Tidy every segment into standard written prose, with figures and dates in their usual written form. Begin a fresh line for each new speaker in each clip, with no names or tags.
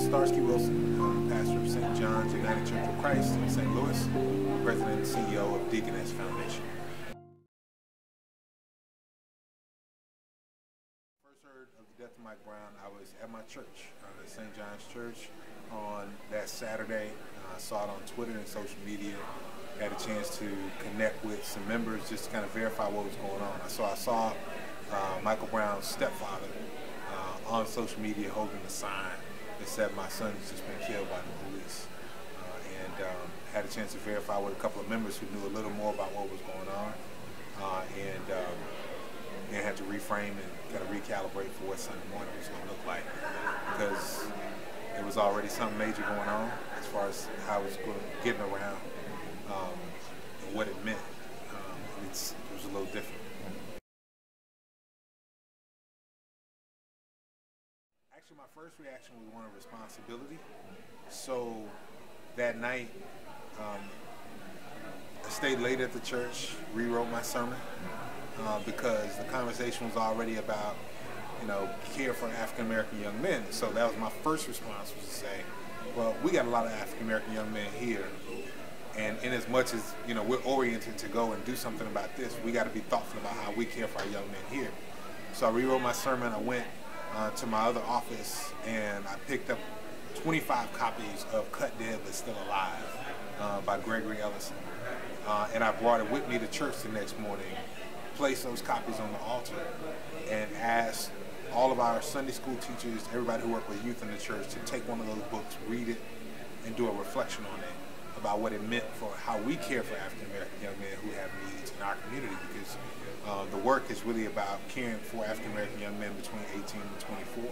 Starsky Wilson, pastor of St. John's United Church of Christ in St. Louis, President and CEO of Deaconess Foundation. First heard of the death of Mike Brown, I was at my church, at St. John's Church, on that Saturday. I saw it on Twitter and social media. Had a chance to connect with some members just to kind of verify what was going on. So I saw Michael Brown's stepfather on social media holding a sign that said my son has just been killed by the police. And had a chance to verify with a couple of members who knew a little more about what was going on. And had to reframe and kind of recalibrate for what Sunday morning was going to look like, because there was already something major going on as far as how it was getting around and what it meant. It was a little different. Actually, my first reaction was one of responsibility. So that night, I stayed late at the church, rewrote my sermon, because the conversation was already about, care for African-American young men. So that was my first response, was to say, well, we got a lot of African-American young men here, and in as much as, we're oriented to go and do something about this, we got to be thoughtful about how we care for our young men here. So I rewrote my sermon. I went to my other office, and I picked up 25 copies of Cut Dead But Still Alive by Gregory Ellison. And I brought it with me to church the next morning, placed those copies on the altar, and asked all of our Sunday school teachers, everybody who worked with youth in the church, to take one of those books, read it, and do a reflection on it about what it meant for how we care for African-American young men who have needs in our community, because the work is really about caring for African-American young men between 18 and 24.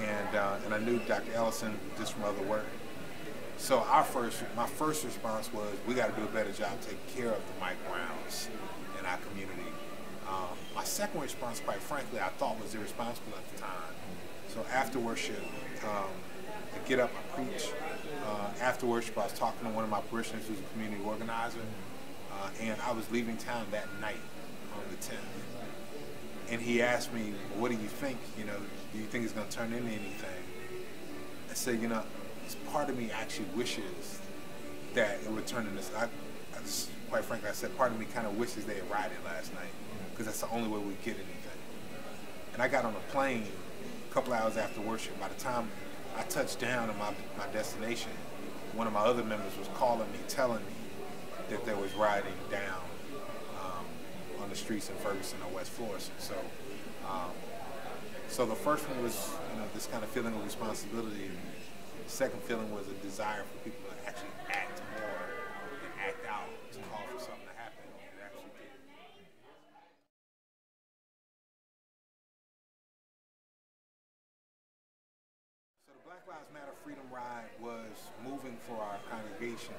And I knew Dr. Ellison just from other work. So my first response was, we got to do a better job taking care of the Mike Browns in our community. My second response, quite frankly, I thought was irresponsible at the time. So after worship, I get up, I preach. After worship, I was talking to one of my parishioners who's a community organizer, and I was leaving town that night on the 10th. And he asked me, well, what do you think? Do you think it's going to turn into anything? I said, part of me actually wishes that it would turn into this. Quite frankly, I said, part of me kind of wishes they had rioted last night, because that's the only way we get anything. And I got on a plane a couple hours after worship. By the time I touched down at my destination, one of my other members was calling me, telling me that there was rioting down on the streets in Ferguson or West Florissant. So the first one was, this kind of feeling of responsibility. The second feeling was a desire for people to actually act more and act out to call for something to happen. It actually did. So the Black Lives Matter Freedom Ride was moving for our congregation.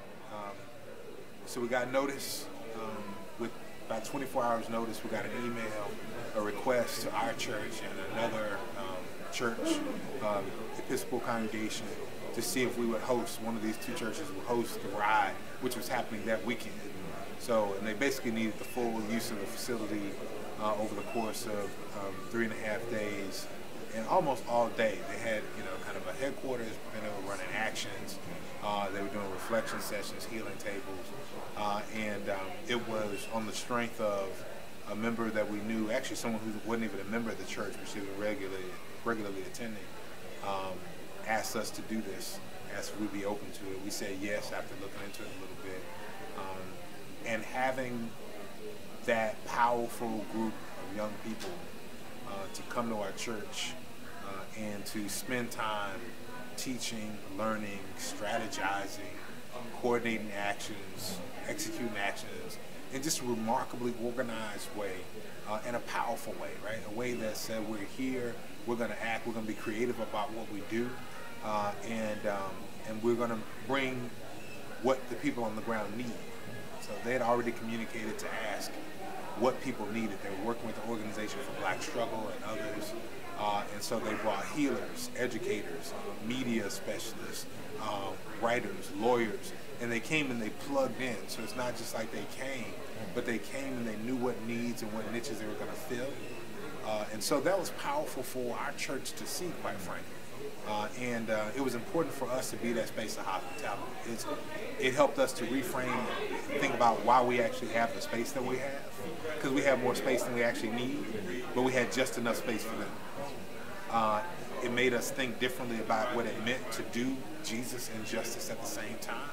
So we got notice, with about 24 hours notice, we got an email, a request to our church and another church, Episcopal congregation, to see if we would host, one of these two churches would host the ride, which was happening that weekend. So, and they basically needed the full use of the facility over the course of 3.5 days, and almost all day. They had, kind of a headquarters, and they were running actions. They were doing reflection sessions, healing tables, and it was on the strength of a member that we knew, actually someone who wasn't even a member of the church, but she was regularly attending, asked us to do this, asked if we'd be open to it. We said yes after looking into it a little bit. And having that powerful group of young people to come to our church and to spend time teaching, learning, strategizing, coordinating actions, executing actions, in just a remarkably organized way, in a powerful way, right? A way that said, we're here, we're going to act, we're going to be creative about what we do, and we're going to bring what the people on the ground need. So they had already communicated to ask what people needed. They were working with the Organization for Black Struggle and others. And so they brought healers, educators, media specialists, writers, lawyers, and they came and they plugged in. So it's not just like they came, but they came and they knew what needs and what niches they were going to fill. And so that was powerful for our church to see, quite frankly. And it was important for us to be that space of hospitality. It helped us to reframe, think about why we actually have the space that we have. Because we have more space than we actually need, but we had just enough space for them. It made us think differently about what it meant to do Jesus and justice at the same time,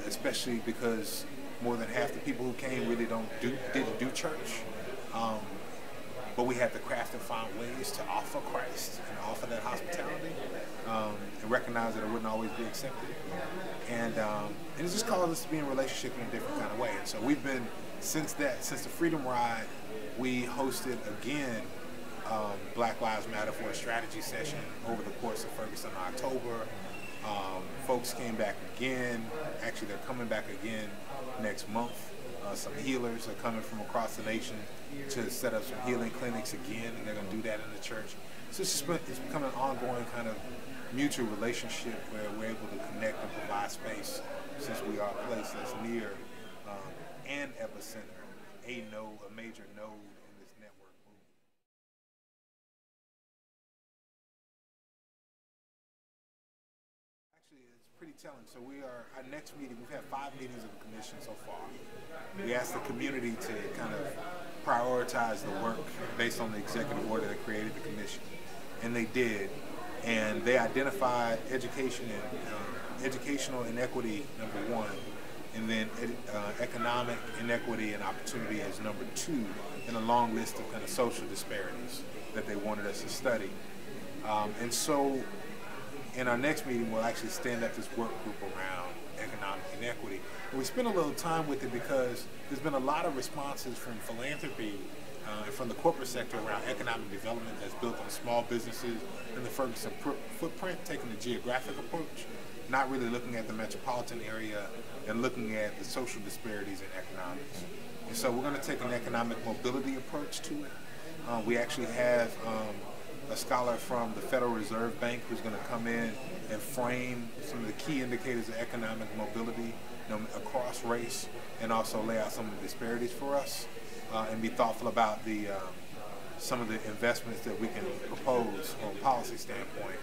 especially because more than half the people who came really didn't do church. But we had to craft and find ways to offer Christ and offer that hospitality, and recognize that it wouldn't always be accepted. And it just caused us to be in a relationship in a different kind of way. And so we've been, since the Freedom Ride, we hosted again Black Lives Matter for a strategy session over the course of Ferguson in October. Folks came back again. Actually, they're coming back again next month. Some healers are coming from across the nation to set up some healing clinics again, and they're going to do that in the church. So it's become an ongoing kind of mutual relationship where we're able to connect and provide space, since we are a place that's near an epicenter, a major node in this network movement. Actually, it's pretty telling. So our next meeting, we've had 5 meetings of the commission so far. We asked the community to kind of prioritize the work based on the executive order that created the commission. And they did. And they identified education and educational inequity, number 1, and then economic inequity and opportunity as number 2 in a long list of kind of social disparities that they wanted us to study. And so in our next meeting, we'll actually stand up this work group around economic inequity. And we spent a little time with it because there's been a lot of responses from philanthropy and from the corporate sector around economic development that's built on small businesses in the Ferguson footprint, taking the geographic approach, not really looking at the metropolitan area and looking at the social disparities in economics. And so we're going to take an economic mobility approach to it. We actually have a scholar from the Federal Reserve Bank who's going to come in and frame some of the key indicators of economic mobility across race, and also lay out some of the disparities for us, and be thoughtful about some of the investments that we can propose from a policy standpoint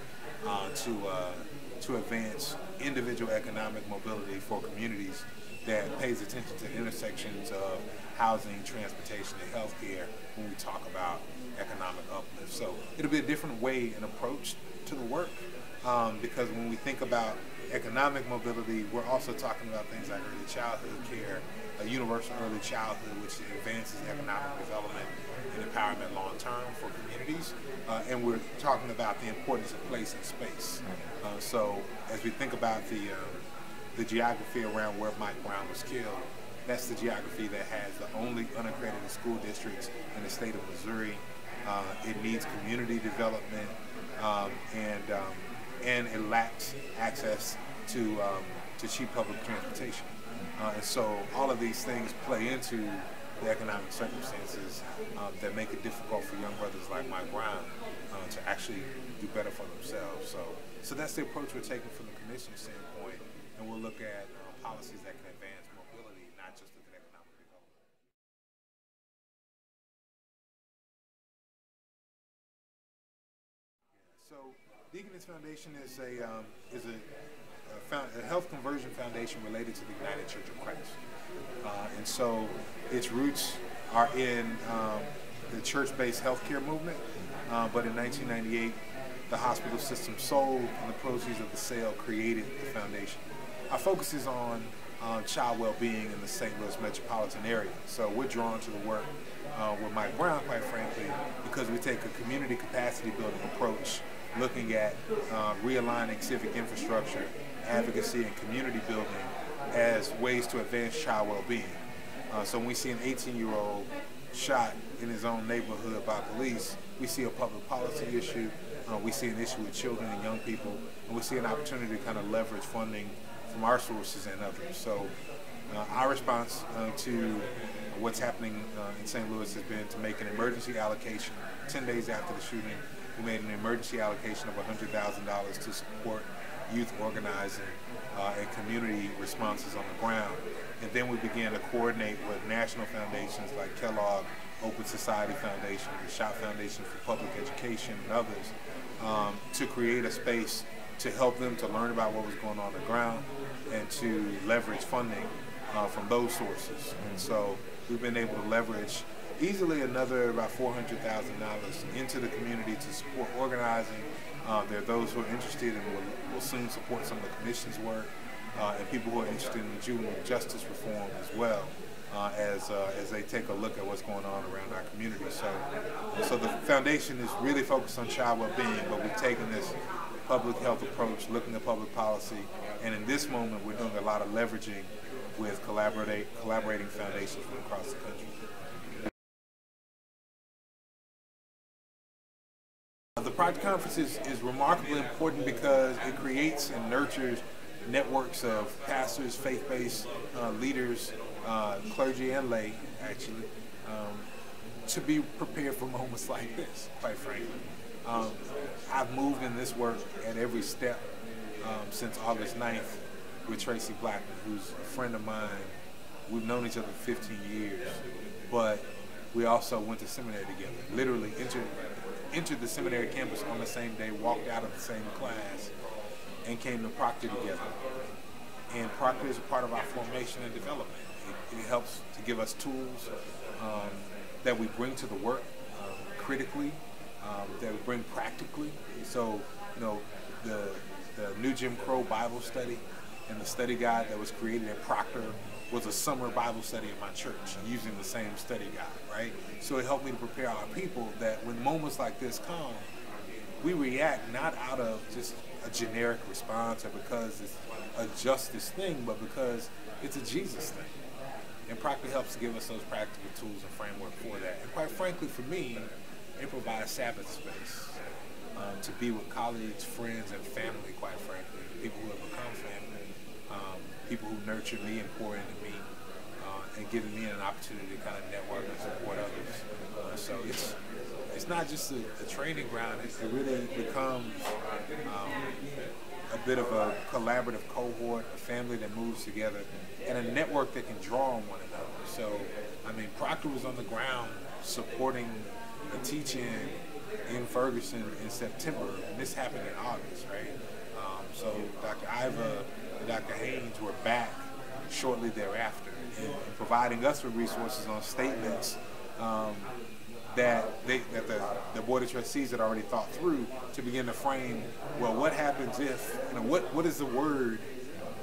to advance individual economic mobility for communities that pays attention to intersections of housing, transportation, and healthcare when we talk about economic uplift. So it'll be a different way and approach to the work, because when we think about economic mobility, we're also talking about things like early childhood care, universal early childhood, which advances economic development and empowerment long term for communities, and we're talking about the importance of place and space. So as we think about the geography around where Mike Brown was killed, that's the geography that has the only unaccredited school districts in the state of Missouri. It needs community development, and it lacks access to cheap public transportation. And so all of these things play into the economic circumstances that make it difficult for young brothers like Mike Brown to actually do better for themselves. So that's the approach we're taking from the commission standpoint, and we'll look at policies that can advance mobility, not just look at economic development. So Deaconess Foundation is a health conversion foundation related to the United Church of Christ. And so its roots are in the church-based healthcare movement, but in 1998, the hospital system sold, and the proceeds of the sale created the foundation. Our focus is on child well-being in the St. Louis metropolitan area. So we're drawn to the work with Mike Brown, quite frankly, because we take a community capacity building approach, looking at realigning civic infrastructure, advocacy, and community building as ways to advance child well-being. So when we see an 18-year-old shot in his own neighborhood by police, we see a public policy issue, we see an issue with children and young people, and we see an opportunity to kind of leverage funding from our sources and others. So our response to what's happening in St. Louis has been to make an emergency allocation. 10 days after the shooting, we made an emergency allocation of $100,000 to support youth organizing and community responses on the ground. And then we began to coordinate with national foundations like Kellogg, Open Society Foundation, the Shop Foundation for Public Education, and others, to create a space to help them to learn about what was going on the ground and to leverage funding from those sources. And so we've been able to leverage easily another about $400,000 into the community to support organizing. There are those who are interested and will soon support some of the commission's work, and people who are interested in juvenile justice reform as well, as they take a look at what's going on around our community. So the foundation is really focused on child well-being, but we've taken this public health approach, looking at public policy, and in this moment we're doing a lot of leveraging with collaborating foundations from across the country. The Project Conference is remarkably important because it creates and nurtures networks of pastors, faith-based leaders, clergy and lay, actually, to be prepared for moments like this, quite frankly. I've moved in this work at every step since August 9th with Tracy Blackman, who's a friend of mine. We've known each other for 15 years, but we also went to seminary together, literally entered the seminary campus on the same day, walked out of the same class, and came to Proctor together. And Proctor is a part of our formation and development. It helps to give us tools that we bring to the work critically, that we bring practically. So, you know, the New Jim Crow Bible study and the study guide that was created at Proctor was a summer Bible study in my church using the same study guide, right? So it helped me to prepare our people that when moments like this come, we react not out of just a generic response or because it's a justice thing, but because it's a Jesus thing. And Proctor helps to give us those practical tools and framework for that. And quite frankly, for me, it provides Sabbath space to be with colleagues, friends, and family, quite frankly, people who have become family, people who nurture me and pour into me, and giving me an opportunity to kind of network and support others. So it's not just a training ground, it really becomes a bit of a collaborative cohort, a family that moves together, and a network that can draw on one another. So, I mean, Proctor was on the ground supporting a teach-in in Ferguson in September, and this happened in August, right? So Dr. Iva and Dr. Haynes were back shortly thereafter and providing us with resources on statements that the Board of Trustees had already thought through to begin to frame, well, what happens if, you know, what is the word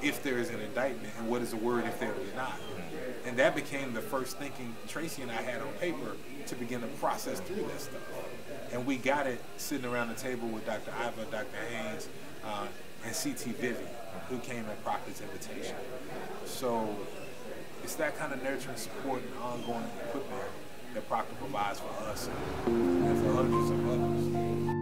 if there is an indictment, and what is the word if there is not? And that became the first thinking Tracy and I had on paper to begin to process through that stuff. And we got it sitting around the table with Dr. Iva, Dr. Haynes, and C.T. Vivi, who came at Proctor's invitation. So it's that kind of nurturing support and ongoing equipment that Proctor provides for us and for hundreds of others.